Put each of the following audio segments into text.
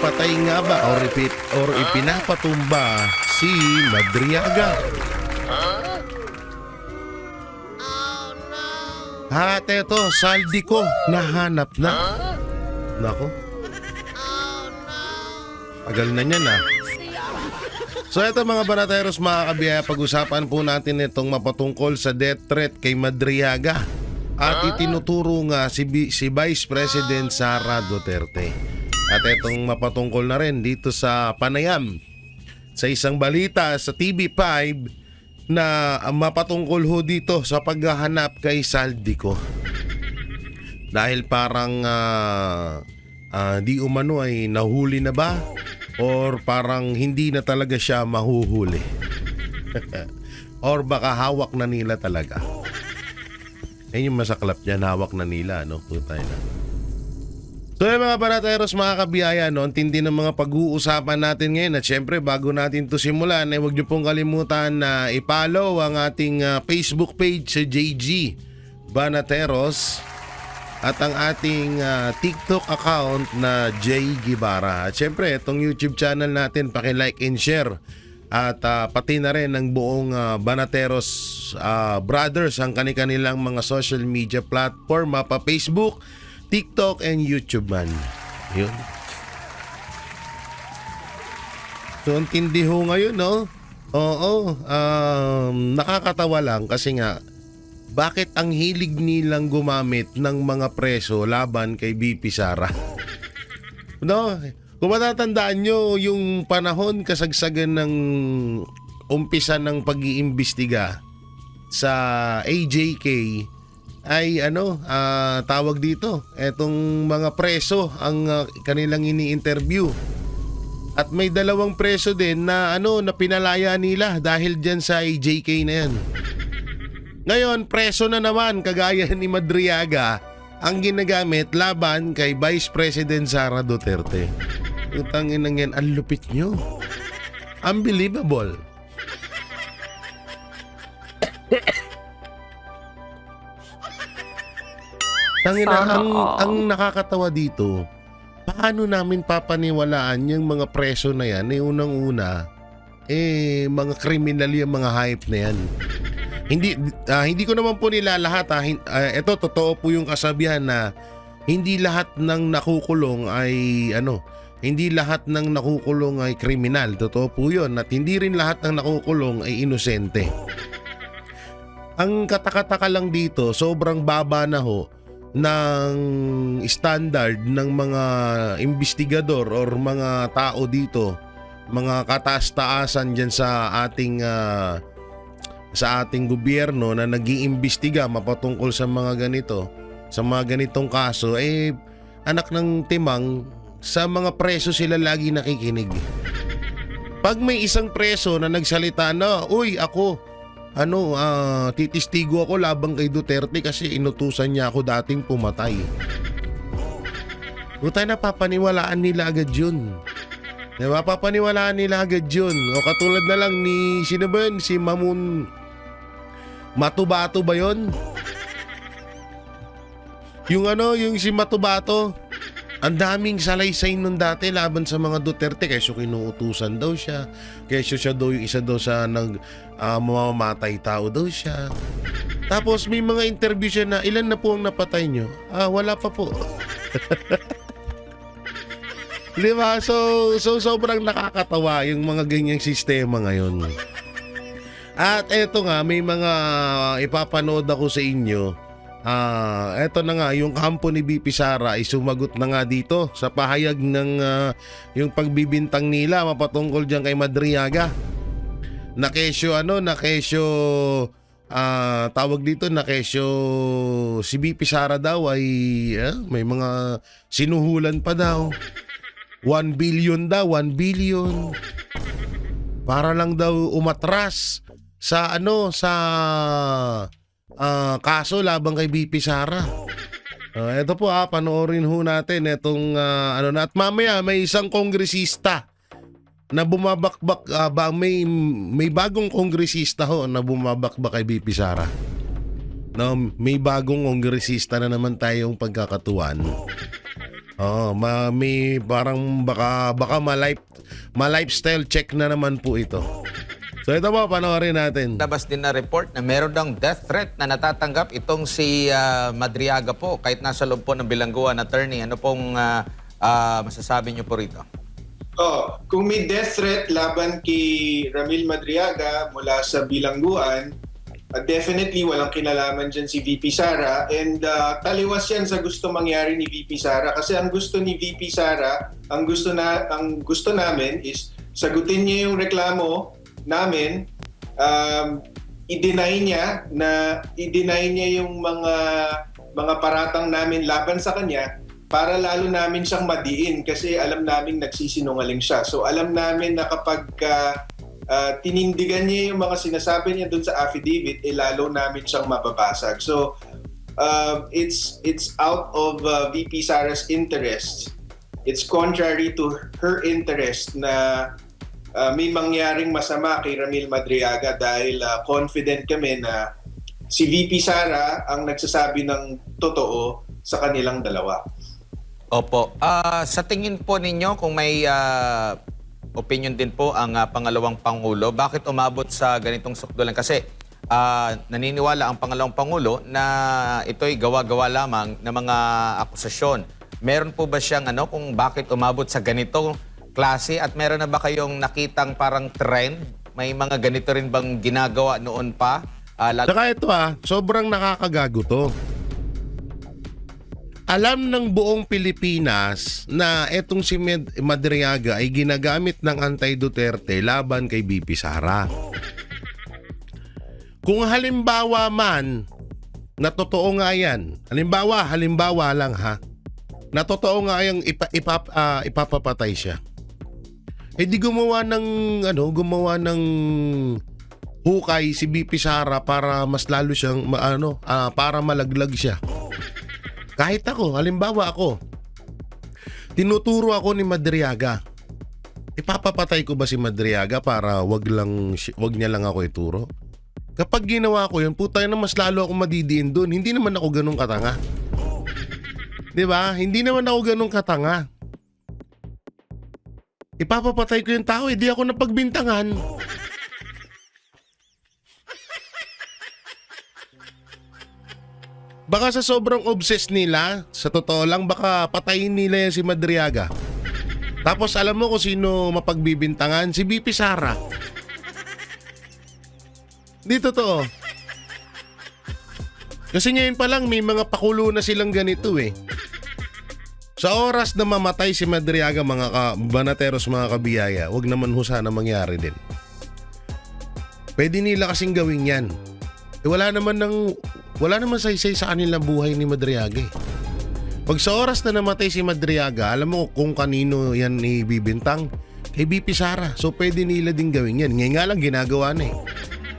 ipinapatay nga ba or ipinapatumba si Madriaga? At eto, saldi ko, nahanap na. Nako. Tagal na niyan ah. So eto mga banateros, mga kabiyaya, pag-usapan po natin itong mapatungkol sa death threat kay Madriaga. At itinuturo nga si Vice President Sara Duterte. At itong mapatungkol na rin dito sa panayam sa isang balita sa TV5 na mapatungkol ho dito sa paghahanap kay Saldico. Dahil parang di umano ay nahuli na ba? Or parang hindi na talaga siya mahuhuli. Or baka hawak na nila talaga. Ayun yung masaklap niyan, hawak na nila, no? Putay na. So yung mga banateros, mga kabiyaya, no? Ang tindi ng mga pag-uusapan natin ngayon. At syempre, bago natin to simulan, huwag niyo pong kalimutan na i-follow ang ating Facebook page sa JG Banateros. At ang ating TikTok account na Jay Guevara. At syempre, itong YouTube channel natin, paki-like and share. At pati na rin ang buong Banateros Brothers, ang kanilang mga social media platform, pa Facebook, TikTok, and YouTube man. Yun. So, ang tindi ho ngayon, no? Oo. Nakakatawa lang kasi nga, bakit ang hilig nilang gumamit ng mga preso laban kay BP Sara? No? Kung matatandaan nyo, yung panahon kasagsagan ng umpisa ng pag-iimbestiga sa AJK ay tawag dito, etong mga preso ang kanilang ini-interview. At may dalawang preso din na na pinalaya nila dahil dyan sa AJK na yan. Ngayon, preso na naman kagaya ni Madriaga ang ginagamit laban kay Vice President Sara Duterte. Utangin nang yan, ang lupit nyo. Unbelievable. Tangina, ang nakakatawa dito, paano namin papaniwalaan yung mga preso na yan? Unang-una, mga kriminal yung mga hype na yan. Hindi ko naman po nila lahat. Ito totoo po yung kasabihan na hindi lahat ng nakukulong ay kriminal. Totoo po 'yun, at hindi rin lahat ng nakukulong ay inosente. Ang katakataka lang dito, sobrang baba na ho ng standard ng mga investigador or mga tao dito, mga kataas-taasan diyan sa ating gobyerno na nag-iimbestiga mapatungkol sa mga ganito, sa mga ganitong kaso, anak ng timang, sa mga preso sila lagi nakikinig. Pag may isang preso na nagsalita na, uy, ako, titistigo ako labang kay Duterte kasi inutusan niya ako dating pumatay. Utay, napapaniwalaan nila agad yun. Napapaniwalaan nila agad yun. O katulad na lang ni, sino ba yun? Si Mamun Matubato ba yun? Yung si Matubato, ang daming salaysay nun dati laban sa mga Duterte, kaysa kinuutusan daw siya, kaysa siya daw yung isa daw sa mamamatay tao daw siya. Tapos may mga interview siya na, ilan na po ang napatay nyo? Wala pa po. Diba? So sobrang nakakatawa yung mga ganyang sistema ngayon. At eto nga, may mga ipapanood ako sa inyo. Eto na nga, yung kampo ni BP Sara ay sumagot na nga dito sa pahayag ng yung pagbibintang nila mapatungkol dyan kay Madriaga. Tawag dito, si BP Sara daw ay may mga sinuhulan pa daw. 1 billion daw, 1 billion. Para lang daw umatras sa kaso labang kay BP Sara. Ito po panoorin ho natin itong at mamaya may isang kongresista na bumabakbak, may bagong kongresista ho na bumabakbak kay BP Sara. No, may bagong kongresista na naman tayong pagkakatuan. Oo, may parang baka ma-lifestyle check na naman po ito. So ito po, panoorin natin. Labas din na report na meron daw death threat na natatanggap itong si Madriaga po kahit nasa loob po ng bilangguan. Attorney, ano pong masasabi niyo po rito? Kung may death threat laban kay Ramil Madriaga mula sa bilangguan, definitely walang kinalaman dyan si VP Sara, and taliwas yan sa gusto mangyari ni VP Sara, kasi ang gusto ni VP Sara, ang gusto namin is sagutin niya yung reklamo namin, i-deny niya yung mga paratang namin laban sa kanya, para lalo namin siyang madiin kasi alam namin nagsisinungaling siya. So alam namin na kapag tinindigan niya yung mga sinasabi niya dun sa affidavit, lalo namin siyang mababasag. So, it's out of VP Sara's interest. It's contrary to her interest na may mangyaring masama kay Ramil Madriaga dahil confident kami na si VP Sara ang nagsasabi ng totoo sa kanilang dalawa. Opo. Sa tingin po ninyo, kung may opinion din po ang pangalawang Pangulo, bakit umabot sa ganitong sukdulan? Kasi naniniwala ang pangalawang Pangulo na ito'y gawa-gawa lamang ng mga akusasyon. Meron po ba siyang kung bakit umabot sa ganitong klase, at meron na ba kayong nakitang parang trend? May mga ganito rin bang ginagawa noon pa? Saka ito sobrang nakakagago to. Alam ng buong Pilipinas na etong si Madriaga ay ginagamit ng anti-Duterte laban kay VP Sara. Kung halimbawa man na totoo nga yan, halimbawa lang na totoo nga yung ipapapatay siya, di gumawa ng hukay si VP Sara para mas lalo siyang para malaglag siya. Kahit halimbawa ako, tinuturo ako ni Madriaga. Ipapapatay ko ba si Madriaga para wag niya lang ako ituro? Kapag ginawa ko yun, putay na mas lalo ako madidiin doon. Hindi naman ako ganun katanga. 'Di ba? Hindi naman ako ganun katanga. Ipapapatay ko yung tao, di ako napagbintangan. Baka sa sobrang obsessed nila, sa totoo lang, baka patayin nila yan si Madriaga. Tapos alam mo kung sino mapagbibintangan? Si VP Sara. Di totoo. Kasi ngayon pa lang may mga pakulo na silang ganito eh. Sa oras na mamatay si Madriaga, mga banateros, mga kabiyaya, wag naman ho sana mangyari din. Pwede nila kasing gawin yan. Wala naman saysay sa kanilang buhay ni Madriaga eh. Pag sa oras na namatay si Madriaga, alam mo kung kanino yan ibibintang? Kay VP Sara. So pwede nila din gawin yan. Ngayon nga lang ginagawa na eh.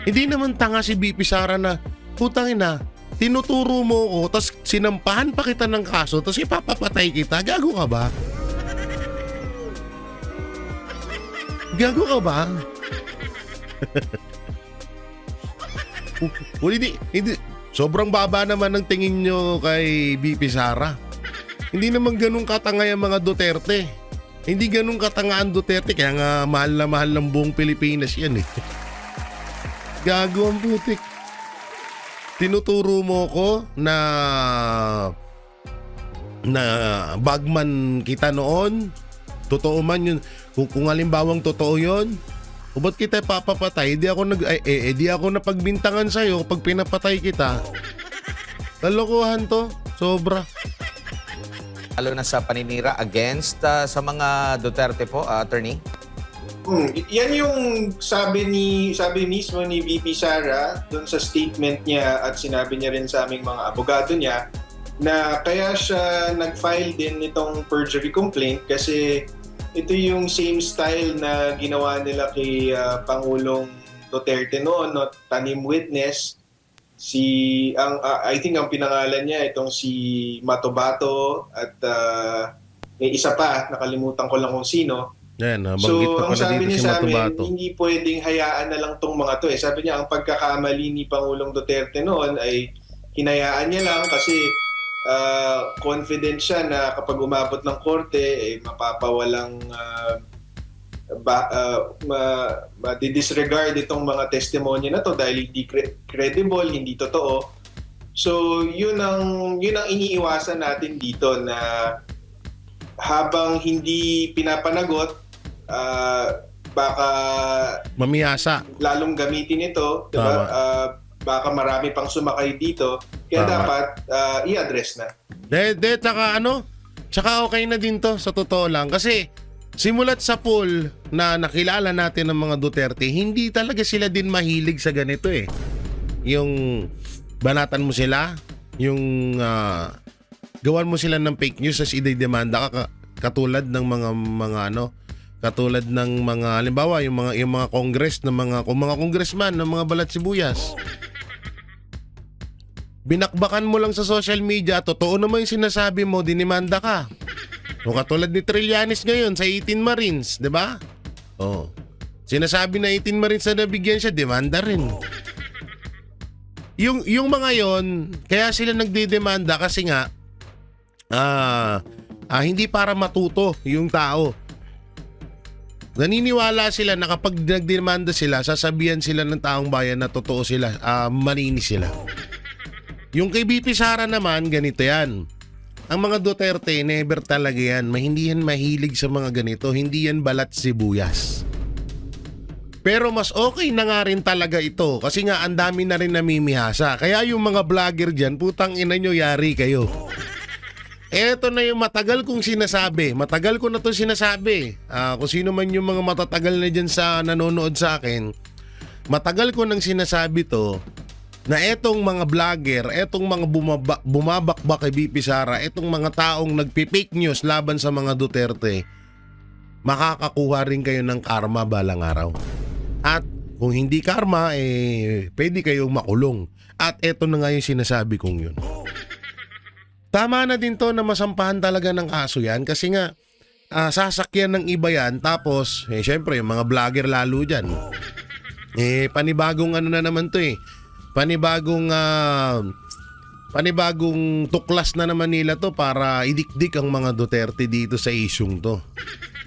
Hindi naman tanga si VP Sara na, putangin na, tinuturo mo ko, tapos sinampahan pa kita ng kaso, tapos ipapapatay kita. Gago ka ba? Gago ka ba? Hindi. Sobrang baba naman ng tingin nyo kay VP Sara. Hindi naman ganun katanga yung mga Duterte. Hindi ganun katanga ang Duterte, kaya nga mahal na mahal ng buong Pilipinas yan eh. Gago ang putik. Tinuturo mo ko na bagman kita noon. Totoo man yun. Kung halimbawang totoo yun, o ba't kita papapatay? Di ako napagbintangan sa'yo pag pinapatay kita. Kalokohan to. Sobra. Lalo na sa paninira against sa mga Duterte po, attorney? Yan yung sabi mismo ni VP Sara doon sa statement niya, at sinabi niya rin sa aming mga abogado niya na kaya siya nag-file din nitong perjury complaint kasi ito yung same style na ginawa nila kay Pangulong Duterte noon, no? Tanim witness. I think ang pinangalan niya itong si Matobato, at may isa pa, nakalimutan ko lang kung sino. Yan, so, ang sabi niya si sa amin, Matobato, hindi pwedeng hayaan na lang tong mga to eh. Sabi niya, ang pagkakamali ni Pangulong Duterte noon ay hinayaan niya lang kasi confident siya na kapag umabot ng korte, mapapawalang ma-disregard itong mga testimonya na to dahil hindi credible, hindi totoo. So, yun ang iniiwasan natin dito na habang hindi pinapanagot, baka Mamiyasa. lalong gamitin ito, diba? Baka marami pang sumakay dito. Kaya Tama. dapat i-address na. Tsaka okay na din to sa totoo lang. Kasi simulat sa poll na nakilala natin ng mga Duterte, hindi talaga sila din mahilig sa ganito eh. Yung banatan mo sila, yung gawan mo sila ng fake news as idedemanda ka katulad ng katulad ng mga halimbawa yung mga congress ng mga congressman ng mga balat sibuyas. Binakbakan mo lang sa social media, totoo naman yung sinasabi mo, dinimanda ka. O katulad ni Trillanes ngayon sa 18 Marines, 'di ba? Oh. Sinasabi na 18 Marines na nabigyan siya, demanda rin. Yung mga yon, kaya sila nagdedemanda kasi nga hindi para matuto yung tao. Naniniwala sila na kapag nagdemanda sila, sasabihan sila ng taong bayan na totoo sila, malinis sila. Yung kay BP Sara naman, ganito yan. Ang mga Duterte, never talaga yan. Hindi yan mahilig sa mga ganito. Hindi yan balat sibuyas. Pero mas okay na nga rin talaga ito kasi nga ang dami na rin namimihasa. Kaya yung mga vlogger dyan, putang ina nyo, yari kayo. Eto na yung matagal kong sinasabi. Matagal ko na to sinasabi. Kung sino man yung mga matatagal na dyan sa nanonood sa akin, matagal ko nang sinasabi to na etong mga vlogger, etong mga bumabakbak kay BP Sara, etong mga taong nagpi-fake news laban sa mga Duterte, makakakuha rin kayo ng karma balang araw. At kung hindi karma, pwede kayong makulong. At eto na nga yung sinasabi kong yun. Tama na din to na masampahan talaga ng kaso yan kasi nga sasakyan ng iba yan tapos syempre yung mga vlogger lalo dyan. Panibagong ano na naman to panibagong tuklas na naman nila to para idikdik ang mga Duterte dito sa isyung to.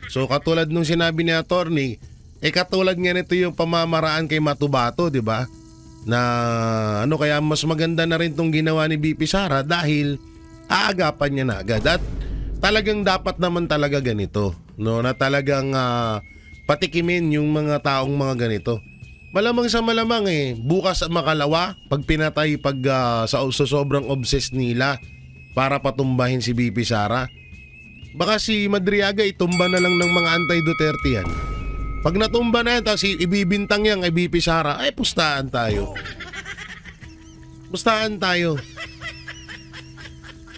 So katulad nung sinabi ni attorney, katulad nga nito yung pamamaraan kay Matubato, di ba? Na kaya mas maganda na rin tong ginawa ni BP Sara dahil aagapan niya na agad. At talagang dapat naman talaga ganito, no? Na talagang patikimin yung mga taong mga ganito. Malamang sa malamang bukas at makalawa, pag pinatay, sa sobrang obsessed nila para patumbahin si BP Sara, baka si Madriaga itumba na lang ng mga anti-Duterte yan. Pag natumba na yan, tapos ibibintang yan kay BP Sara, pustahan tayo. Pustahan tayo.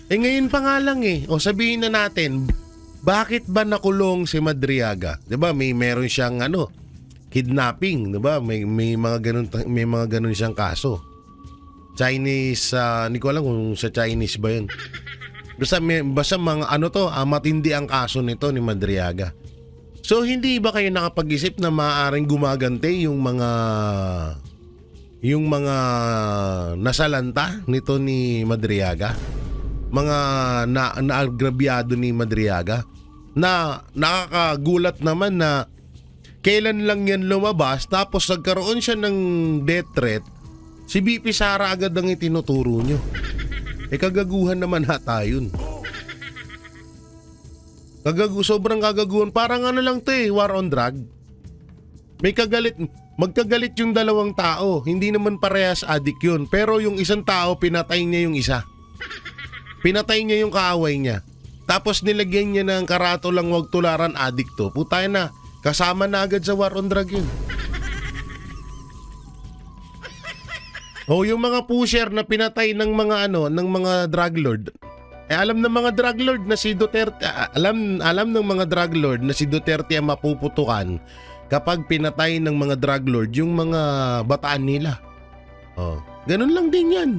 Ngayon pa nga lang sabihin na natin, bakit ba nakulong si Madriaga? 'Di ba? Meron siyang kidnapping, 'di ba? May mga ganun siyang kaso. Chinese, hindi ko alam kung sa Chinese ba 'yun. Basta mga matindi ang kaso nito ni Madriaga. So hindi ba kayo nakapag-isip na maaaring gumagante yung mga nasalanta nito ni Madriaga? Mga naagrabyado ni Madriaga na nakakagulat naman na kailan lang yan lumabas tapos nagkaroon siya ng death threat, si BP Sara agad ang itinuturo nyo. Kagaguhan naman hata yun. Sobrang kagaguhan. Parang lang to war on drug. Magkagalit yung dalawang tao. Hindi naman parehas addict yun. Pero yung isang tao, pinatay niya yung isa. Pinatay niya yung kaaway niya. Tapos nilagyan niya ng karato lang wag tularan addict to. Putay na. Kasama na agad sa war on drug yun. Yung mga pusher na pinatay ng mga drug lord. Alam ng mga drug lord na si Duterte, alam ng mga drug lord na si Duterte ang mapuputukan kapag pinatay ng mga drug lord yung mga bataan nila. Ganun lang din yan.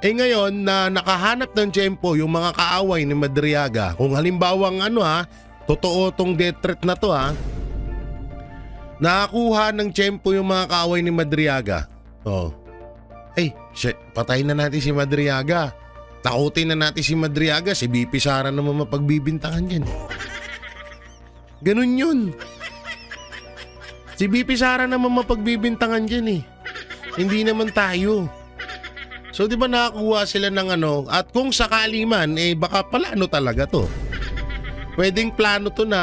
Ngayon na nakahanap ng tiyempo yung mga kaaway ni Madriaga, kung halimbawang totoo tong death threat na to nakakuha ng tiyempo yung mga kaaway ni Madriaga. Ay, shit, patayin na natin si Madriaga. Takutin na natin si Madriaga, si BP Sara naman mapagbibintangan yan. Ganun yun. Si BP Sara naman mapagbibintangan dyan eh. Hindi naman tayo. So di ba nakakuha sila ng ano, at kung sakali man, baka plano talaga to. Pwedeng plano to na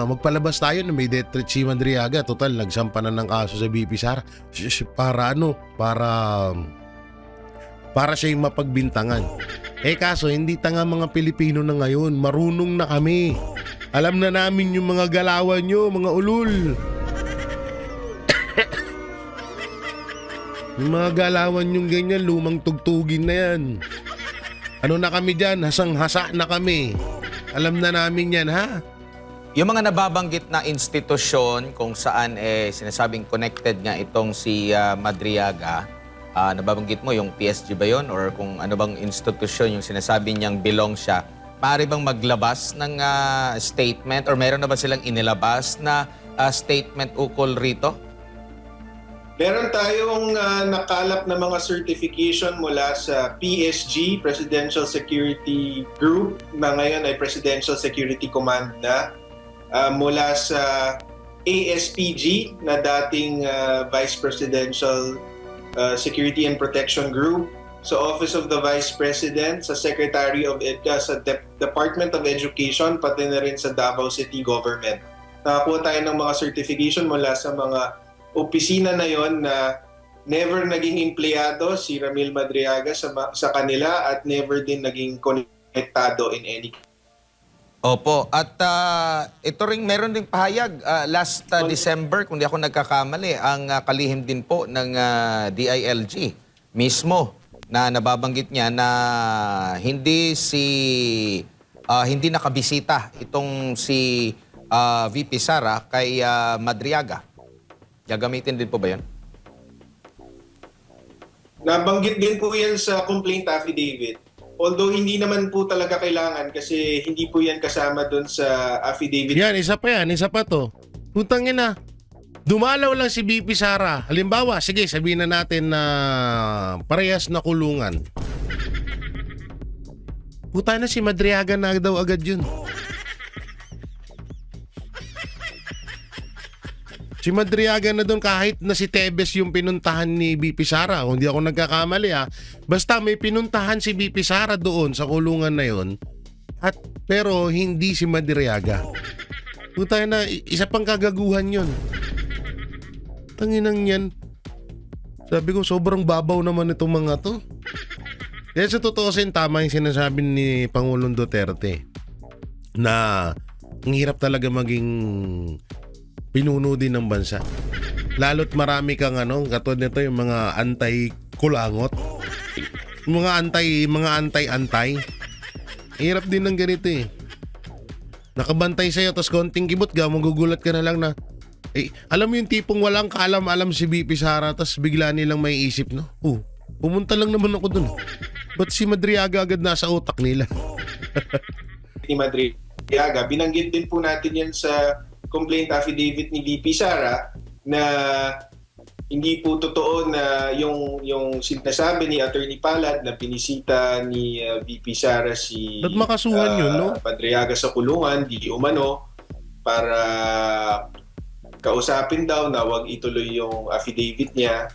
magpalabas tayo na may death threat si Madriaga. Total, nagsampa na ng kaso sa BP Sara. Para ano, para siya yung mapagbintangan. Kaso hindi tanga mga Pilipino na ngayon. Marunong na kami. Alam na namin yung mga galawan nyo, mga ulul. Yung mga galawan yung ganyan, lumang tugtugin na yan. Ano na kami dyan? Hasang-hasa na kami. Alam na namin yan, ha? Yung mga nababanggit na institusyon kung saan sinasabing connected nga itong si Madriaga, nababanggit mo yung PSG ba yun? Or kung ano bang institusyon yung sinasabi niyang belong siya, maaari bang maglabas ng statement or meron na ba silang inilabas na statement ukol rito? Meron tayong nakalap na mga certification mula sa PSG, Presidential Security Group, na ngayon ay Presidential Security Command na, mula sa ASPG, na dating Vice Presidential Security and Protection Group, sa Office of the Vice President, sa Secretary of sa Department of Education, pati na rin sa Davao City Government. Nakakuha tayo ng mga certification mula sa mga opisina na yon na never naging empleyado si Ramil Madriaga sa kanila at never din naging konektado in any. Opo. At ito ring meron ding pahayag last December, kung di ako nagkakamali, ang kalihim din po ng DILG mismo na nababanggit niya na hindi nakabisita itong si VP Sara kay Madriaga. Gagamitin din po ba yan? Nabanggit din po yan sa complaint affidavit. Although hindi naman po talaga kailangan kasi hindi po yan kasama doon sa affidavit. Yan, isa pa to. Putangin na. Dumalaw lang si BP Sara. Halimbawa, sige, sabihin na natin na parehas na kulungan. Puta na si Madriaga na daw agad yun. Si Madriaga na doon kahit na si Tebes yung pinuntahan ni BP Sara. Kung di ako nagkakamali Basta may pinuntahan si BP Sara doon sa kulungan na yon. Pero hindi si Madriaga. Puta na, isa pang kagaguhan yon. Tanginang yan. Sabi ko, sobrang babaw naman itong mga to. Kaya sa totoo tama yung sinasabi ni Pangulong Duterte na ang hirap talaga maging pinuno din ng bansa. Lalo't marami kang katulad nito yung mga anti-kulangot. Mga anti-antay. Hirap din ng ganito eh. Nakabantay sa'yo tapos konting kibot ka, magugulat ka na lang na alam mo yung tipong walang kaalam-alam si BP Sara tapos bigla nilang may isip, no? Pumunta lang naman ako dun. Ba't si Madriaga agad nasa utak nila? Ni Madriaga, binanggit din po natin yan sa complaint affidavit ni VP Sara na hindi po totoo na yung sinasabi ni Attorney Palad na pinisita ni VP Sara si Ba't makasuhan yun, no? Madriaga sa kulungan, di umano, para kausapin daw na wag ituloy yung affidavit niya.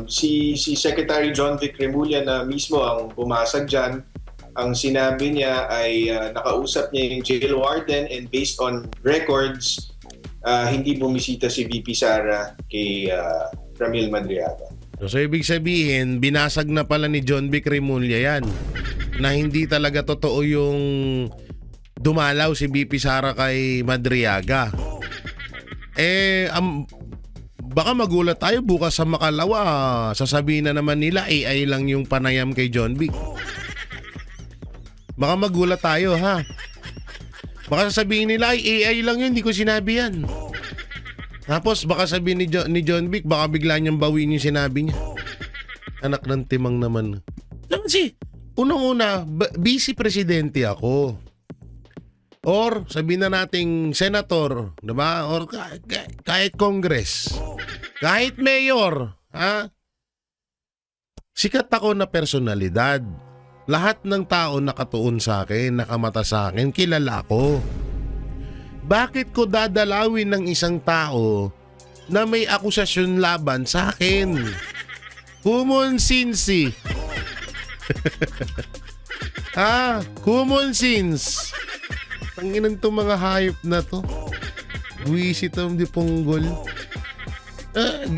Si Secretary John Vic Remulla na mismo ang pumasag dyan. Ang sinabi niya ay nakausap niya yung jail warden and based on records, hindi bumisita si VP Sara kay Ramil Madriaga. So ibig sabihin, binasag na pala ni John Vic Remulla yan. Na hindi talaga totoo yung dumalaw si VP Sara kay Madriaga. Baka magulat tayo bukas sa Makalawa, sasabihin na naman nila AI lang yung panayam kay John Vic. Baka magulat tayo, ha? Baka sasabihin nila ay AI lang yun, hindi ko sinabi yan. Tapos baka sabihin ni John Vic, baka bigla niyang bawiin yung sinabi niya. Anak ng timang naman. Alam si, unang-una, vice presidente ako. Or sabihin na nating senator, diba? Or kahit congress, kahit mayor, ha? Sikat ako na personalidad. Lahat ng tao nakatuon sa akin, nakamata sa akin, kilala ko. Bakit ko dadalawin ng isang tao na may akusasyon laban sa akin? Common sense eh. Common sense. Tanginan to mga hayop na to. Buwisit ang di punggol.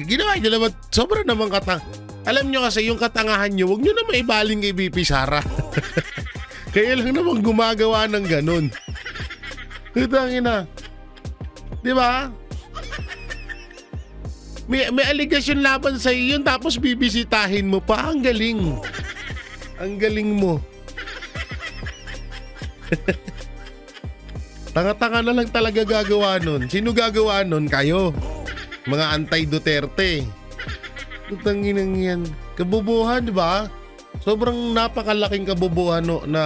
Ginawa nyo naman, sobrang naman alam nyo kasi yung katangahan nyo, huwag nyo na maibaling kay BP Sara. Kaya lang naman gumagawa ng ganun. Tangina. Di ba? May aligasyon laban sa iyo yun tapos bibisitahin mo pa. Ang galing. Ang galing mo. Tanga-tanga na lang talaga gagawa nun. Sino gagawa nun? Kayo. Mga anti-Duterte. Tanginang yan. Kabubuhan, di ba? Sobrang napakalaking kabubuhan na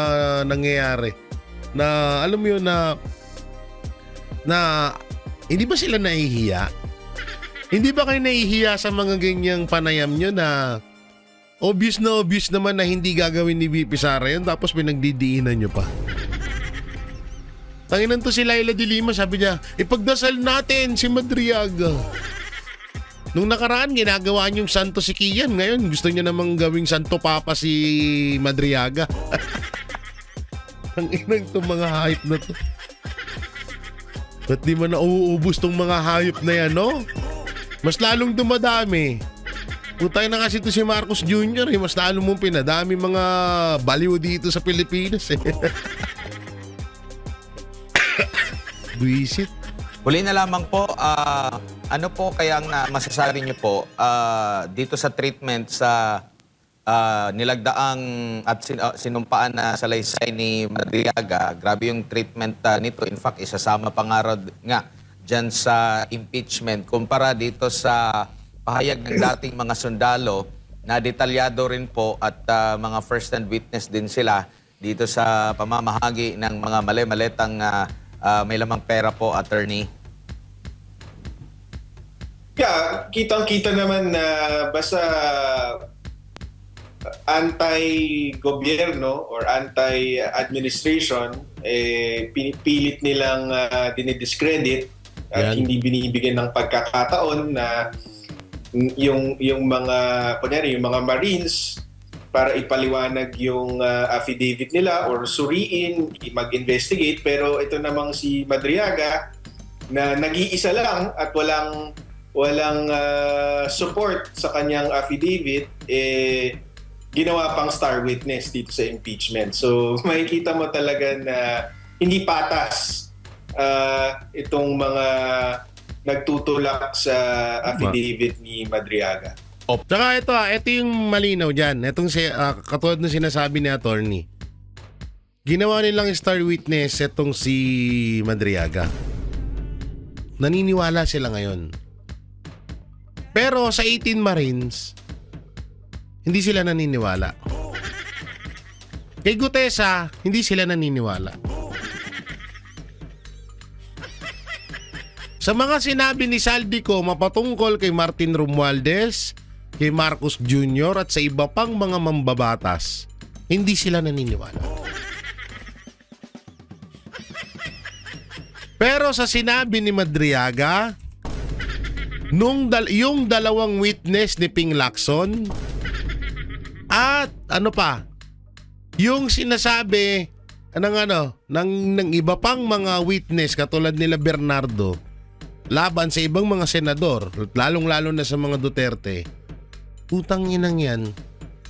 nangyayari. Na alam mo yun na hindi ba sila nahihiya? Hindi ba kayo nahihiya sa mga ganyang panayam nyo na obvious naman na hindi gagawin ni VP Sara yun tapos pinagdidiinan nyo pa? Tanginan to si Laila de Lima, sabi niya, ipagdasal natin si Madriaga. Nung nakaraan, ginagawa niyong santo si Kian. Ngayon, gusto niya namang gawing santo papa si Madriaga. Tanginan to mga hype na to. Ba't di man nauubos tong mga hayop na yan, no? Mas lalong dumadami. Putay na kasi to si Marcos Jr. Mas lalong mong pinadami mga baliw dito sa Pilipinas eh. Buisit. Huli na lamang po, ano po kayang masasabi niyo po dito sa treatment sa nilagdaang at sinumpaan na salaysay ni Madriaga? Grabe yung treatment nito. In fact, isasama pa nga nga dyan sa impeachment. Kumpara dito sa pahayag ng dating mga sundalo na detalyado rin po at mga first-hand witness din sila dito sa pamamahagi ng mga mali-maletang may lamang pera po, attorney. Yeah, kitang-kita naman na basta anti-gobyerno or anti-administration, pinipilit nilang dinidiscredit at hindi binibigyan ng pagkakataon na yung mga kunyari yung mga Marines para ipaliwanag yung affidavit nila or suriin, mag-investigate. Pero ito namang si Madriaga na nag-iisa lang at walang support sa kanyang affidavit, ginawa pang star witness dito sa impeachment. So makikita mo talaga na hindi patas itong mga nagtutulak sa affidavit ni Madriaga. Tsaka ito yung malinaw dyan. Itong katulad ng sinasabi ni attorney. Ginawa nilang star witness itong si Madriaga. Naniniwala sila ngayon. Pero sa 18 Marines, hindi sila naniniwala. Kay Gutesa, hindi sila naniniwala. Sa mga sinabi ni Saldico mapatungkol kay Martin Romualdez, kay Marcos Jr. at sa iba pang mga mambabatas, hindi sila naniniwala. Pero sa sinabi ni Madriaga, yung dalawang witness ni Ping Lacson at yung sinasabi ng iba pang mga witness katulad nila Bernardo laban sa ibang mga senador, lalong-lalo na sa mga Duterte, utang inang yan,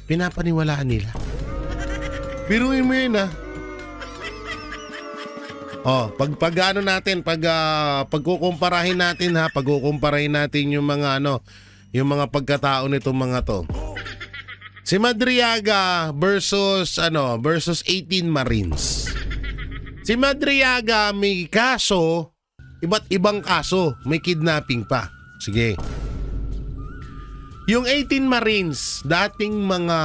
pinapaniwalaan nila. Biruin mo yun pagkukumparahin natin yung mga pagkatao nitong mga to. Si Madriaga versus 18 Marines. Si Madriaga may kaso, iba't ibang kaso, may kidnapping pa. Sige. Yung 18 Marines, dating mga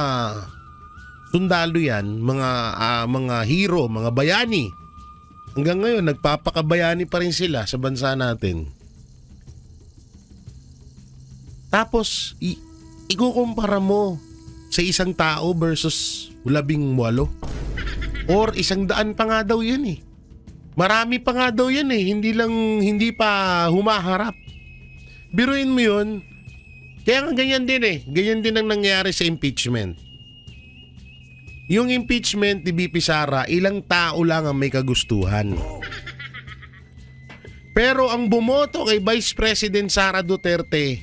sundalo yan, mga hero, mga bayani. Hanggang ngayon, nagpapakabayani pa rin sila sa bansa natin. Tapos, ikukumpara mo sa isang tao versus 18. Or 100 pa nga daw yan eh. Marami pa nga daw yan eh. Hindi pa humaharap. Biruin mo yun. Kaya nga ganyan din eh. Ganyan din ang nangyayari sa impeachment. Yung impeachment ni VP Sara, ilang tao lang ang may kagustuhan. Pero ang bumoto kay Vice President Sara Duterte,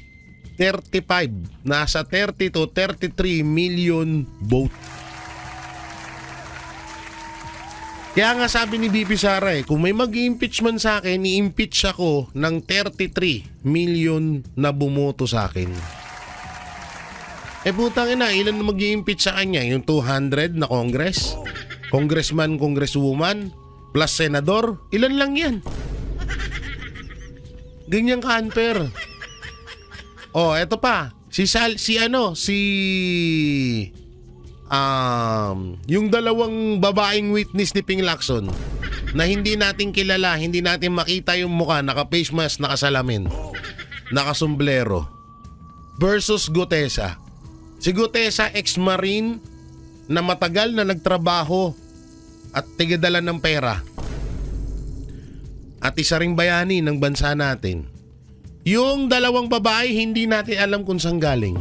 35. Nasa 30 to 33 million vote. Kaya nga sabi ni VP Sara kung may mag-impeachment sa akin, i-impeach ako ng 33 million na bumoto sa akin. Putang ina, ilan na mag-impeach sa kanya? Yung 200 na Congress? Congressman, Congresswoman, plus senador? Ilan lang yan? Ganyan ka-unfair. Eto pa. Yung dalawang babaeng witness ni Ping Lacson na hindi natin kilala, hindi natin makita yung mukha, naka-face mask, nakasalamin, nakasomblero, versus Gutesa. Si Gutesa, ex-marine na matagal na nagtrabaho at tigadala ng pera. At isa ring bayani ng bansa natin. Yung dalawang babae, hindi natin alam kung saan galing.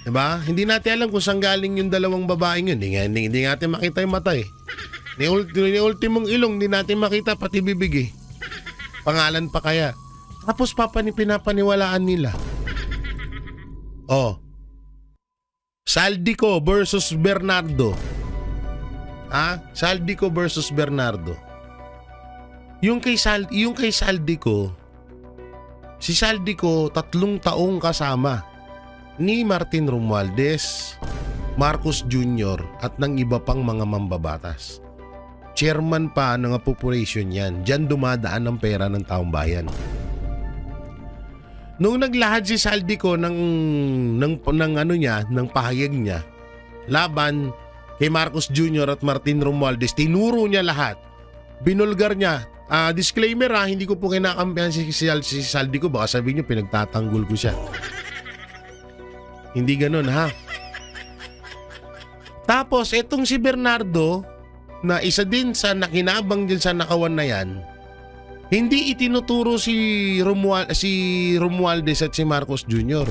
Diba? Hindi natin alam kung saan galing yung dalawang babaeng yun. Hindi natin makita yung mata eh. Ni ultimong ilong, hindi natin makita pati bibig eh. Pangalan pa kaya. Tapos pinapaniwalaan nila. Saldico versus Bernardo. Saldico versus Bernardo. Yung kay Saldico, si Saldico 3 taong kasama ni Martin Romualdez, Marcos Jr. at ng iba pang mga mambabatas. Chairman pa ng appropriation yan. Diyan dumadaan ang pera ng taong bayan. Nung naglahad si Saldico ng pahayag niya laban kay Marcos Jr. at Martin Romualdez, tinuro niya lahat. Binulgar niya. Disclaimer hindi ko po kinakampihan si Saldico. Baka sabihin niyo pinagtatanggol ko siya. Hindi ganun ha. Tapos etong si Bernardo na isa din sa nakinabang din sa nakawan na yan, hindi itinuturo si Romualdez at si Marcos Jr.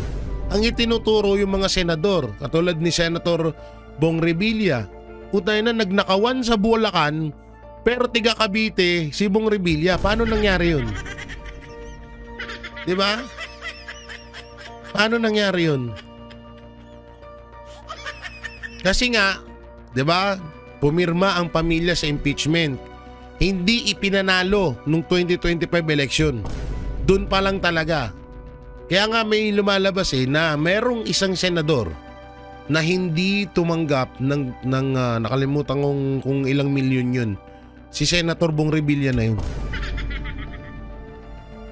Ang itinuturo yung mga senador, katulad ni Senator Bong Revilla. Utay na nagnakawan sa Bulacan, pero tiga Cavite si Bong Revilla. Paano nangyari yun? Diba? Paano nangyari yun? Kasi nga, 'di ba? Pumirma ang pamilya sa impeachment. Hindi ipinanalo nung 2025 election. Doon pa lang talaga. Kaya nga may lumalabas na merong isang senador na hindi tumanggap ng nakalimutan kung ilang milyon yun. Si Senator Bong Revilla na yun.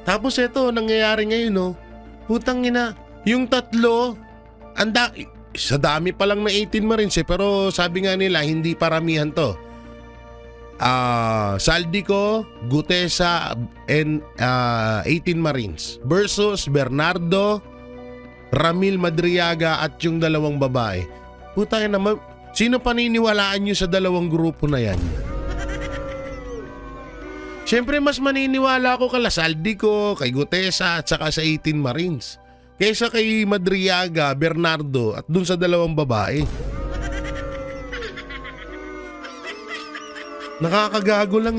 Tapos ito, nangyayari ngayon putang ina, yung tatlo, sa dami pa lang na 18 Marines pero sabi nga nila hindi paramihan to. Saldico, Gutesa and 18 Marines versus Bernardo, Ramil Madriaga at yung dalawang babae. Putang ina, sino paniniwalaan nyo sa dalawang grupo na yan? Siyempre mas maniniwala ako kala Saldico, kay Gutesa at saka sa 18 Marines kaysa kay Madriaga, Bernardo at dun sa dalawang babae. Nakakagago lang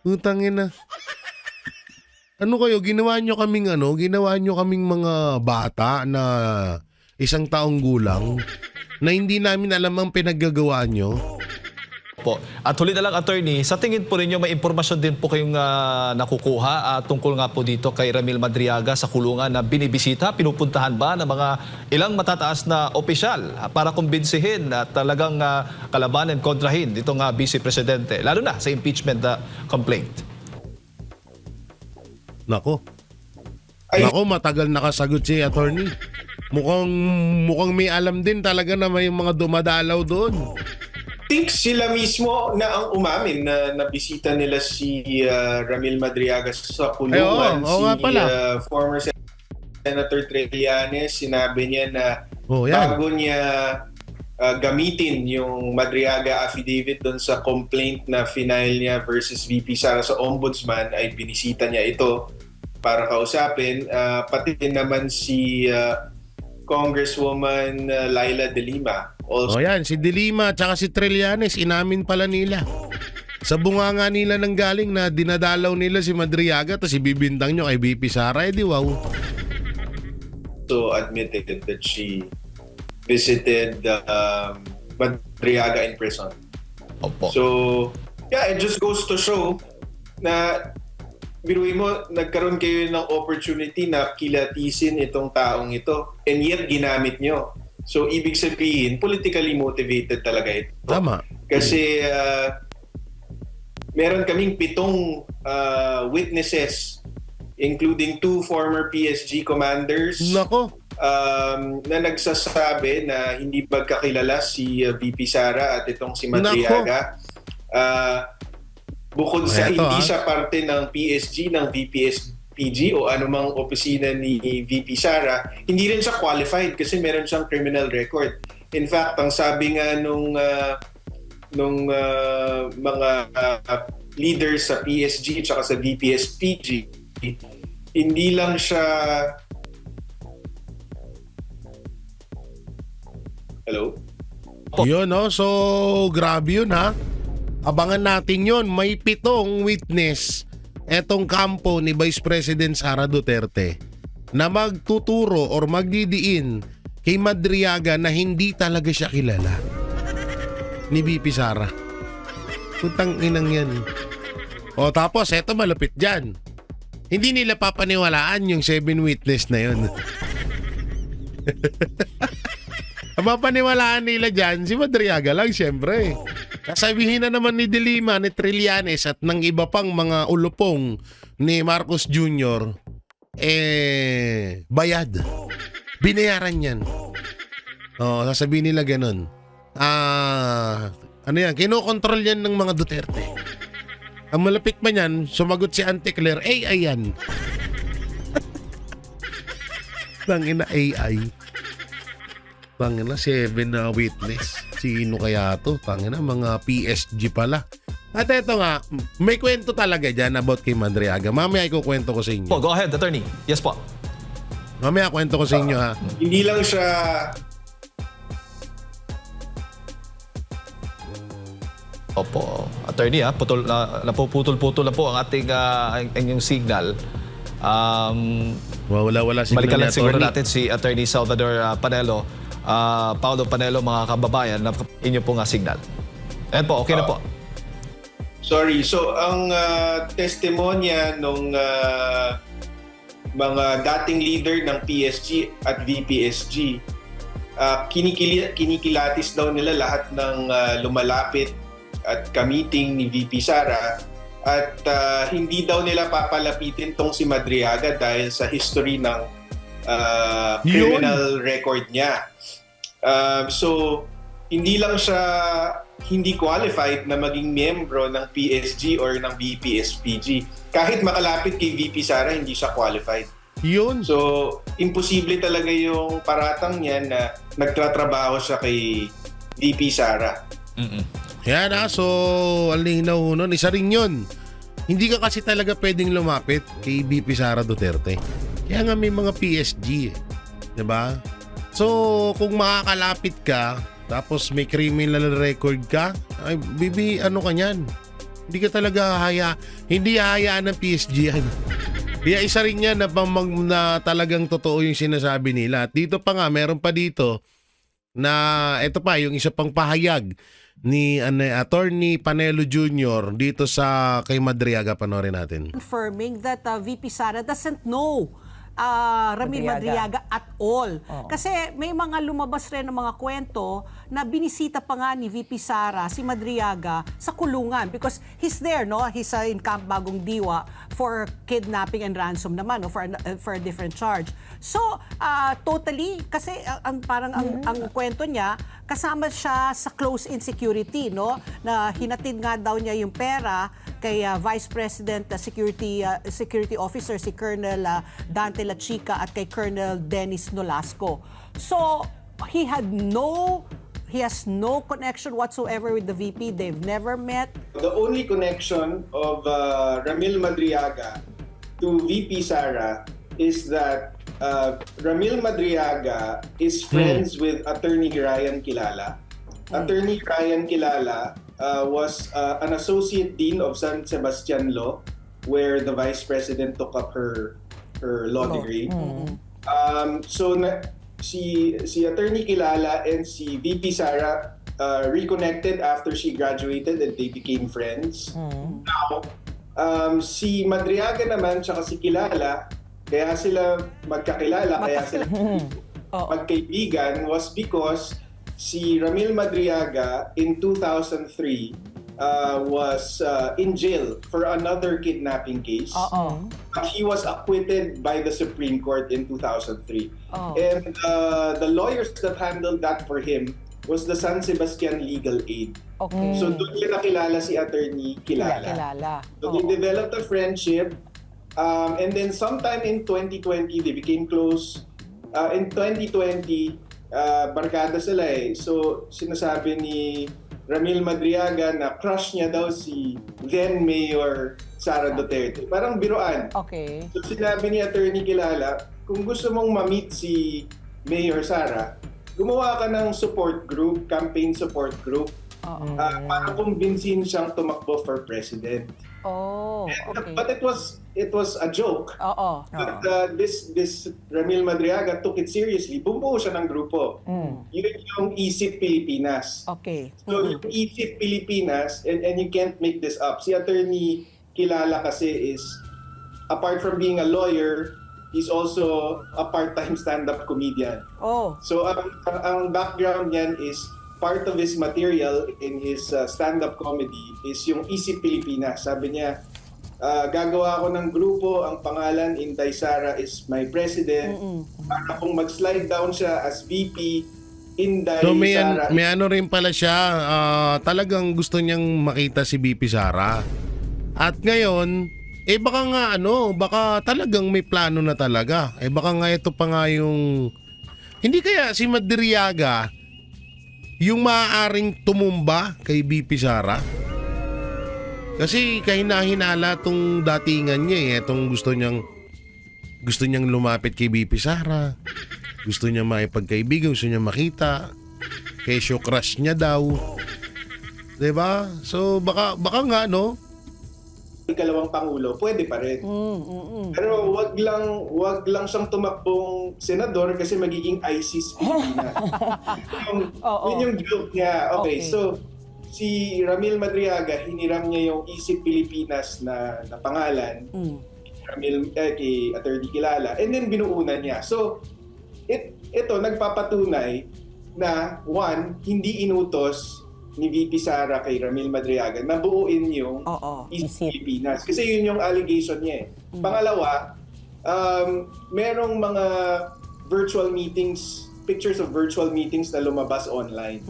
Utangin na. Ano kayo, ginawa nyo kaming mga bata na 1 taong gulang na hindi namin alam ang pinaggagawa nyo? Po. At huli na lang, attorney, sa tingin po ninyo may impormasyon din po kayong nakukuha tungkol nga po dito kay Ramil Madriaga sa kulungan na binibisita, pinupuntahan ba ng mga ilang matataas na opisyal para kumbinsihin at talagang kalabanan, kontrahin ditong Vice Presidente, lalo na sa impeachment complaint? Nako, matagal nakasagot si attorney. Mukhang may alam din talaga na may mga dumadalaw doon. Think sila mismo na ang umamin na nabisita nila si Ramil Madriaga sa kulungan, former Senator Trillanes, sinabi niya na Oh, yan. bago niya gamitin yung Madriaga affidavit doon sa complaint na final niya versus VP Sara sa Ombudsman, ay binisita niya ito para kausapin. Pati din naman si Congresswoman Laila De Lima. Also, O yan, si Dilima at si Trillanes, inamin pala nila. Sa bunganga nila nang galing na dinadalaw nila si Madriaga tapos ibibintang nyo kay VP Sara, di wow. admitted that she visited Madriaga in prison. Opo. So, yeah, it just goes to show na biruin mo, nagkaroon kayo ng opportunity na kilatisin itong taong ito and yet ginamit nyo. So, ibig sabihin, politically motivated talaga ito. Tama. Kasi meron kaming 7 witnesses, including 2 former PSG commanders, Nako. na nagsasabi na hindi magkakilala si VP Sara at itong si Madriaga. Bukod sa Eto, hindi siya parte ng PSG, ng VPSPG o anumang opisina ni VP Sara, hindi rin siya qualified kasi meron siyang criminal record. In fact, ang sabi nga nung mga leaders sa PSG at sa VPSPG, hindi lang siya... Hello? Yun, no? So, grabe yun, ha? Abangan natin yun. May 7 witness etong kampo ni Vice President Sara Duterte na magtuturo or magdidiin kay Madriaga na hindi talaga siya kilala ni VP Sara. Putang inang yan. O tapos, eto malapit dyan. Hindi nila papaniwalaan yung 7 witness na yun. Ang mapaniwalaan nila dyan, si Madriaga lang siyempre. Sasabihin na naman ni De Lima, ni Trillanes at ng iba pang mga ulupong ni Marcos Jr., bayad. Binayaran yan. Sasabihin nila ganun. Ano yan, kinokontrol yan ng mga Duterte. Ang malapit pa niyan, sumagot si Auntie Claire, AI yan. Tangina AI. Tangina, 7 na witness. Sino kaya to? Tangina, mga PSG pala. At eto nga, may kwento talaga dyan about kay Madriaga. Mamaya ikukwento ko sa inyo. Go ahead, attorney. Yes po. Mamaya kwento ko sa inyo, ha. Hindi lang siya... Opo. Attorney, napuputol-putol na po ang ating inyong signal. Wala signal Balikan ni lang siguro attorney. natin si Attorney Salvador Panelo. Paolo Panelo, mga kababayan, na inyo po nga signal. Ayan po, okay na po. Sorry. So, ang testimonya nung mga dating leader ng PSG at VPSG, kinikilatis daw nila lahat ng lumalapit at ka-meeting ni VP Sara at hindi daw nila papalapitin tong si Madriaga dahil sa history ng criminal record niya. So, hindi lang siya hindi qualified na maging miyembro ng PSG or ng VPSPG. Kahit makalapit kay VP Sara, hindi siya qualified. Yun. So, imposible talaga yung paratang niya na nagtatrabaho siya kay VP Sara. Yan, ha. So, ang linaw nun. Isa rin yun. Hindi ka kasi talaga pwedeng lumapit kay VP Sara Duterte. Kaya nga may mga PSG. Diba? So, kung makakalapit ka, tapos may criminal record ka, ay, bibi, ano ka niyan? Hindi ka talaga hindi hahayaan ng PSG yan. Kaya isa rin yan na talagang totoo yung sinasabi nila. At dito pa nga, meron pa dito na ito pa, yung isa pang pahayag ni Attorney Panelo Jr. dito sa kay Madriaga. Panoorin natin. Confirming that VP Sara doesn't know Ramil Madriaga at all. Kasi may mga lumabas rin ng mga kwento na binisita pa nga ni VP Sara si Madriaga sa kulungan because he's there, no? He's in Camp Bagong Diwa for kidnapping and ransom naman, no? For a different charge. So, totally, kasi ang kwento niya, kasama siya sa close insecurity, no? Na hinatid nga daw niya yung pera kay Vice President Security Officer si Colonel Dante Lachica at kay Colonel Dennis Nolasco. So he has no connection whatsoever with the VP. They've never met. The only connection of Ramil Madriaga to VP Sara is that Ramil Madriaga is friends with Attorney Ryan Kilala. Attorney Ryan Kilala was an associate dean of San Sebastian Law, where the vice president took up her law degree. Si Attorney Kilala and si VP Sara reconnected after she graduated and they became friends. Now, si Madriaga naman tsaka si Kilala, kaya sila magkakilala, kaya sila magkaibigan was because si Ramil Madriaga in 2003 was in jail for another kidnapping case. But he was acquitted by the Supreme Court in 2003. And the lawyers that handled that for him was the San Sebastian Legal Aid. Okay. So doon niya nakilala si Attorney Kilala. So they developed a friendship. And then sometime in 2020, they became close. In 2020, barkada sila eh. So sinasabi ni Ramil Madriaga na crush niya daw si then Mayor Sara Duterte. Parang biruan. Okay. So sinabi ni Attorney Kilala, kung gusto mong ma-meet si Mayor Sara, gumawa ka ng support group, campaign support group, para kumbinsin siyang tumakbo for president. Okay. But it was a joke. But this Ramil Madriaga took it seriously. Bumuo siya ng grupo. Yun yung Isip Pilipinas. Okay. So yung Isip Pilipinas, and you can't make this up. Si Attorney Kilala kasi is, apart from being a lawyer, he's also a part-time stand-up comedian. So ang background niyan is, part of his material in his stand-up comedy is yung Isip Pilipinas. Sabi niya, gagawa ako ng grupo, ang pangalan Inday Sara is my president. Para kung mag-slide down siya as VP, Inday So Sara. may ano rin pala siya, talagang gusto niyang makita si VP Sara. At ngayon, baka nga baka talagang may plano na talaga. Baka nga ito pa nga yung, hindi kaya si Madriaga yung maaaring tumumba kay VP Sara? Kasi kahina-hinala tong datingan niya Itong gusto niyang lumapit kay VP Sara. Gusto niya makipagkaibigan, gusto niya makita. Kesyo crush niya daw. 'Di ba? So baka nga Ikalawang Pangulo, pwede pa rin. Pero wag lang siyang tumakbong senador kasi magiging ISIS Pilipinas. Yun yung joke niya. Okay, so si Ramil Madriaga, hiniram niya yung Isip Pilipinas na pangalan kay Attorney Kilala, and then binuunan niya. So ito nagpapatunay na hindi inutos ni VP Sara kay Ramil Madriaga na buuin yung Isip Pilipinas. Kasi yun yung allegation niya eh. Pangalawa, merong mga virtual meetings, pictures of virtual meetings na lumabas online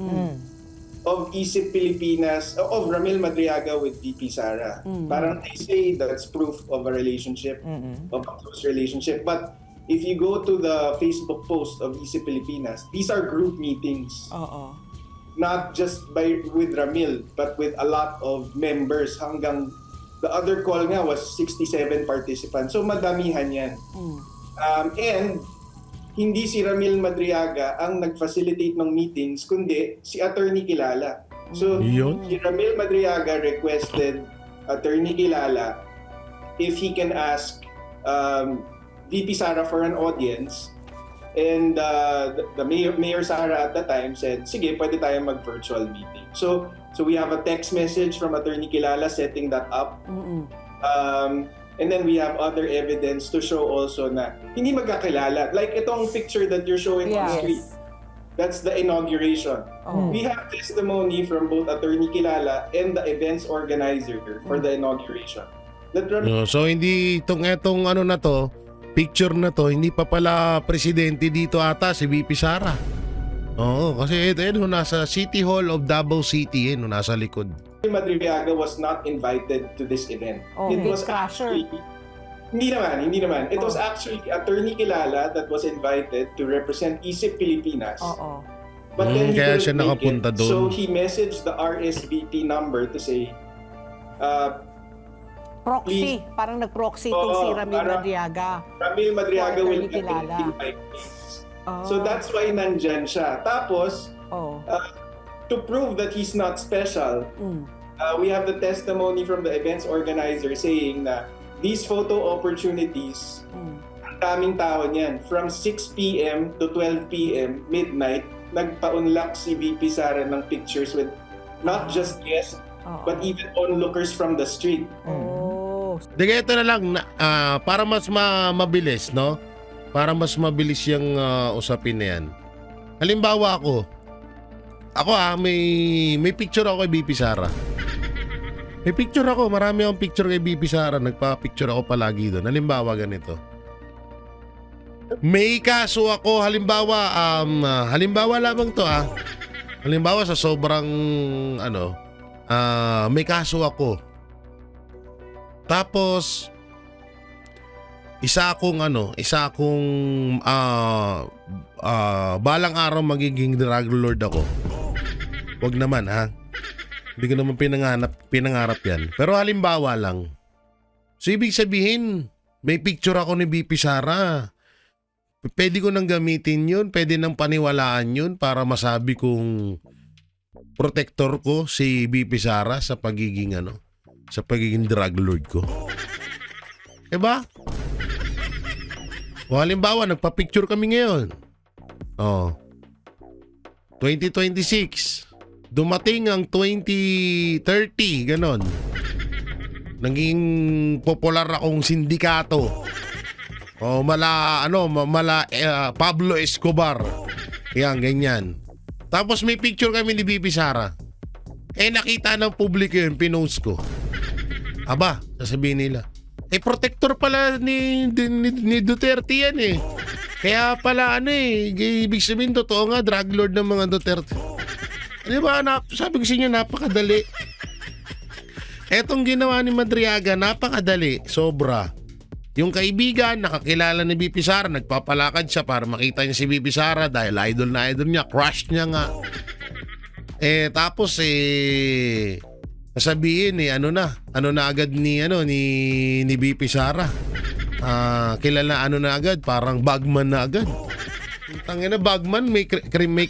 of Isip Pilipinas, of Ramil Madriaga with VP Sara. Parang they say that's proof of a relationship, of a close relationship. But if you go to the Facebook post of Isip Pilipinas, these are group meetings. Not just with Ramil, but with a lot of members. Hanggang the other call nga was 67 participants. So madamihan yan. And hindi si Ramil Madriaga ang nag-facilitate ng meetings, kundi si Attorney Kilala. So si Ramil Madriaga requested Attorney Kilala if he can ask VP Sara for an audience. And the Mayor Sara at the time said, sige, pwede tayo mag-virtual meeting. So we have a text message from Attorney Kilala setting that up. And then we have other evidence to show also na hindi magkakilala. Like itong picture that you're showing on the screen. That's the inauguration. We have testimony from both Attorney Kilala and the events organizer for the inauguration. So hindi etong na to, picture na to, hindi pa pala presidente dito ata si VP Sara. Oo, kasi ito nasa City Hall of Davao City, nasa likod. Madriaga was not invited to this event. Oh, It was crasher. actually, hindi naman. It was actually Attorney Kilala that was invited to represent ISIP Pilipinas. Oo. But then he Kaya couldn't siya make nakapunta it. doon. So he messaged the RSVP number to say, Proxy. Parang nag-proxy itong si Ramil parang- Madriaga. Ramil Madriaga will Attorney Kilala. invite please. Oh. So that's why nandyan siya. Tapos, Oh. to prove that he's not special, we have the testimony from the events organizer saying na these photo opportunities, ang daming tao niyan. From 6 p.m. to 12 p.m., midnight, nagpa-unlock si VP Sara ng pictures with not just guests, but even onlookers from the street. Oh. Diga, ito na lang, para mas mabilis, no? Para mas mabilis yung usapin na yan. Halimbawa ako may picture ako kay BP Sara. May picture ako, marami akong picture kay BP Sara. Nagpa-picture ako palagi doon. Halimbawa ganito. May kaso ako, halimbawa lamang to Halimbawa sa sobrang may kaso ako. Tapos isa akong balang araw magiging drug lord ako. Wag naman Hindi ko naman pinangarap yan. Pero halimbawa lang. So ibig sabihin, may picture ako ni BP Sara. Pwede ko nang gamitin yun, pwede nang paniwalaan yun para masabi kong protector ko si BP Sara sa pagiging drug lord ko. Diba? O halimbawa, nagpa-picture kami ngayon. 2026. Dumating ang 2030, ganon. Naging popular akong sindikato. Pablo Escobar. Yan, ganyan. Tapos may picture kami ni BP Sara. Nakita ng publiko yun, pinost ko. Aba, sasabihin nila. Protector pala ni Duterte yan eh. Kaya pala ibig sabihin totoo nga, drug lord ng mga Duterte. Di ba, sabi ko sa inyo, napakadali. Etong ginawa ni Madriaga, napakadali, sobra. Yung kaibigan, nakakilala ni BP Sara, nagpapalakad siya para makita niya si BP Sara dahil idol na idol niya, crush niya nga. Tapos sabihin ano na agad ni BP Sara. Kilala na agad, parang bagman na agad. Tangina, bagman may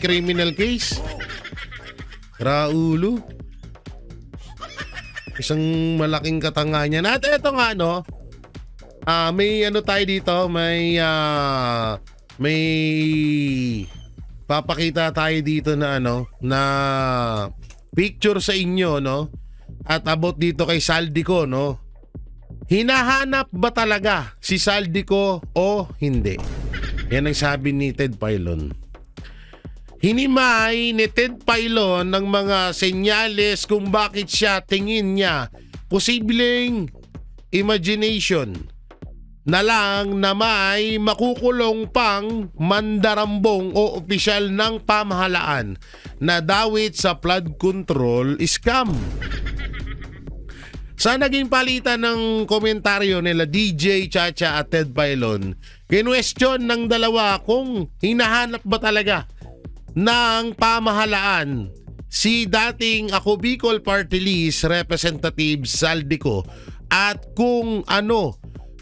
criminal case. Raulo. Isang malaking katangayan. At eto nga may tayo dito, may papakita tayo dito na picture sa inyo at about dito kay Saldico Hinahanap ba talaga si Saldico o hindi? Yan ang sabi ni Ted Pailon. Hinimay ni Ted Pailon ng mga senyales kung bakit siya tingin niya posibleng imagination na lang na may makukulong pang mandarambong o opisyal ng pamahalaan na dawit sa flood control scam. Sa naging palitan ng komentaryo nila DJ Chacha at Ted Pailon, kinwestiyon ng dalawa kung hinahanap ba talaga ng pamahalaan si dating Ako Bicol Party List Representative Saldico at kung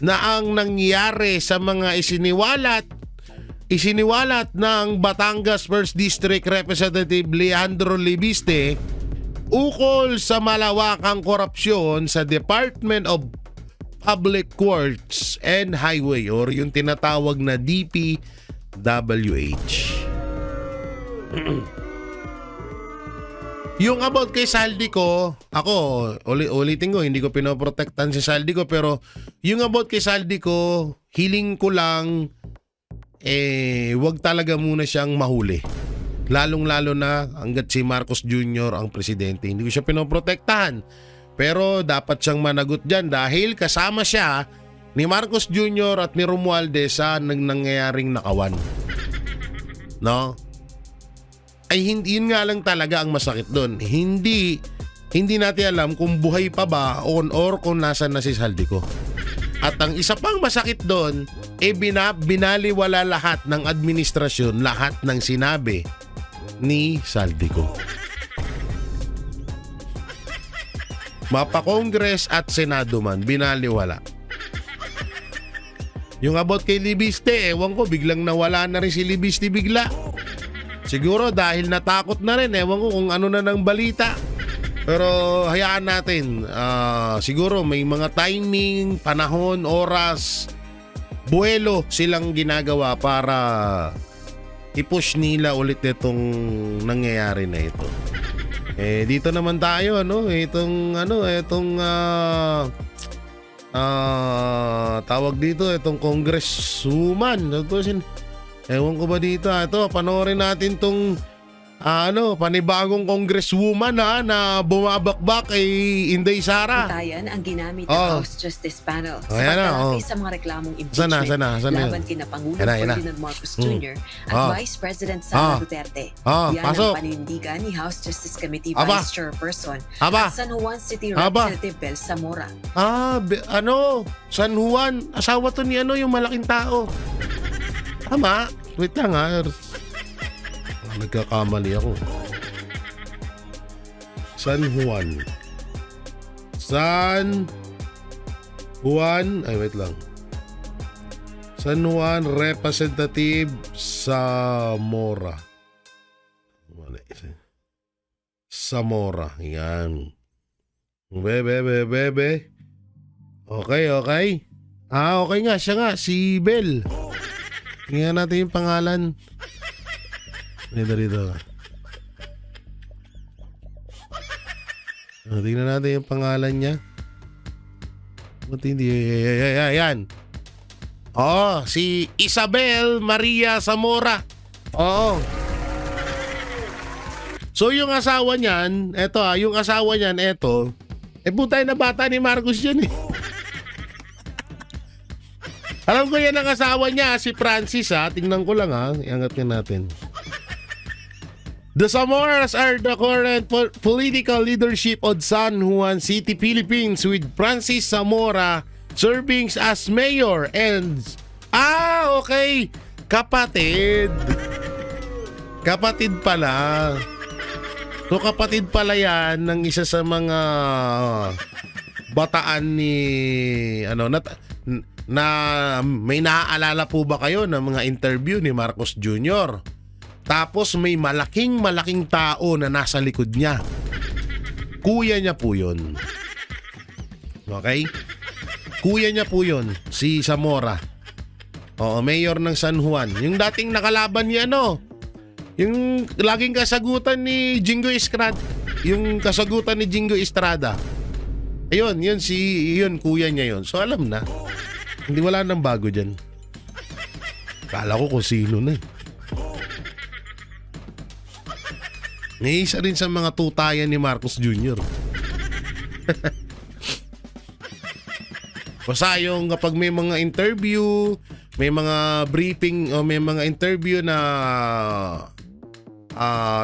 na ang nangyari sa mga isiniwalat ng Batangas 1st District Representative Leandro Libiste ukol sa malawakang korupsyon sa Department of Public Works and Highway or yung tinatawag na DPWH. Yung about kay Saldico, ako, ulitin ko, hindi ko pinoprotektan si Saldico, pero yung about kay Saldico, hiling ko lang, wag talaga muna siyang mahuli. Lalong-lalo na hanggat si Marcos Jr. ang presidente. Hindi ko siya pinoprotektahan. Pero dapat siyang managot dyan dahil kasama siya ni Marcos Jr. at ni Romualdez sa nangyayaring nakawan. No? Ay hindi, yun nga lang talaga ang masakit doon. Hindi hindi natin alam kung buhay pa ba or kung nasan na si Saldico. At ang isa pang masakit doon, binaliwala lahat ng administrasyon, lahat ng sinabi ni Saldico. Mapa-Congress at Senado man, binaliwala. Yung about kay Libiste, ewan ko, biglang nawala na rin si Libiste bigla. Siguro dahil natakot na rin, ewan ko kung ano na ng balita. Pero hayaan natin, siguro may mga timing, panahon, oras, buwelo silang ginagawa para i-push nila ulit itong nangyayari na ito. Dito naman tayo, tawag dito, itong congresswoman. Ewan ko ba dito, ito, panoorin natin itong panibagong congresswoman na bumabakbak kay Inday Sara. Patayan ang ginamit ng House Justice Panel sa Ayan na, pagtalakay sa mga reklamong impeachment Sana laban yun? kina Pangulong Ayan na. Ferdinand Marcos Jr. at Vice President Sara Duterte. Yan pasok. ang panindigan ni House Justice Committee Aba. Vice Chairperson Aba. at San Juan City Aba. Representative Bel Zamora. San Juan, asawa to ni yung malaking tao. Tama, wait lang nagkakamali ako. San Juan, ay wait lang. San Juan Representative Zamora. Zamora, yan. Bebe. Okay. Okay nga, siya nga, si Bel. Tingnan natin yung pangalan. Dito. Tingnan natin yung pangalan niya. Ba't hindi? Yan. Si Isabel Maria Zamora. So yung asawa niyan, putay na bata ni Marcos yun eh. Alam ko yan ang asawa niya, si Francis Tingnan ko lang iangat nga natin. The Zamoras are the current political leadership of San Juan City, Philippines, with Francis Zamora serving as mayor and... okay! Kapatid pala. So kapatid pala yan ng isa sa mga bataan ni... na may naaalala po ba kayo ng mga interview ni Marcos Jr.? Tapos may malaking tao na nasa likod niya. Kuya niya po yun. Okay? Kuya niya po yun, si Zamora. Mayor ng San Juan. Yung dating nakalaban niya, yung laging kasagutan ni Jingo Estrada. Yung kasagutan ni Jingo Estrada. Ayun, yun, kuya niya yun. So alam na. Hindi wala nang bago dyan. Kala ko kung sino na eh. May isa rin sa mga tutayan ni Marcos Jr. Basta yung kapag may mga interview, may mga briefing o may mga interview na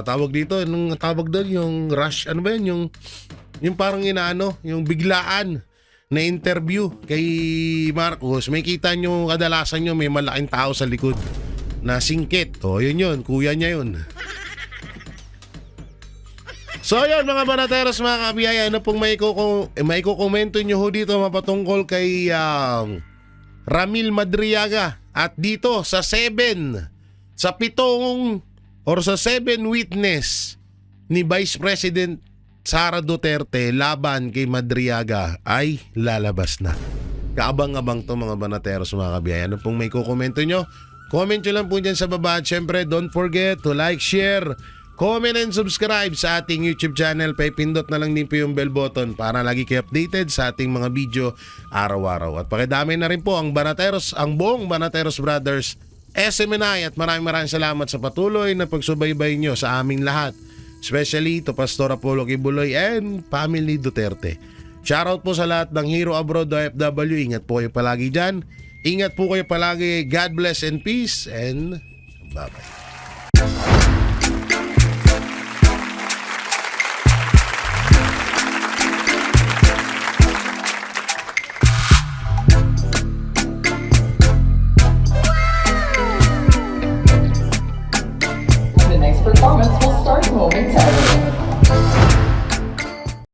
tawag dito, nung tawag doon yung rush, ano ba yun? Yung parang yung biglaan na interview kay Marcos, may kita nyo kadalasan nyo may malaking tao sa likod na singkit. Yun, kuya niya yun. So yun mga banateros, mga kabiyaya, ano pong may kukomento nyo ho dito mapatungkol kay Ramil Madriaga at dito sa 7 witness ni Vice President Sara Duterte laban kay Madriaga ay lalabas na. Kaabang-abang to mga banateros, mga kabiyaya. Ano pong may kukomento nyo? Comment nyo lang po dyan sa baba. At syempre, don't forget to like, share, comment and subscribe sa ating YouTube channel. Pindot na lang din po yung bell button para lagi kayo updated sa ating mga video araw-araw. At pakidami na rin po ang Banateros, ang buong Banateros Brothers SMNI. At maraming salamat sa patuloy na pagsubaybay nyo sa aming lahat. Especially to Pastor Apollo Kibuloy and Family Duterte. Shoutout po sa lahat ng Hero Abroad OFW. Ingat po kayo palagi dyan. Ingat po kayo palagi. God bless and peace and bye-bye.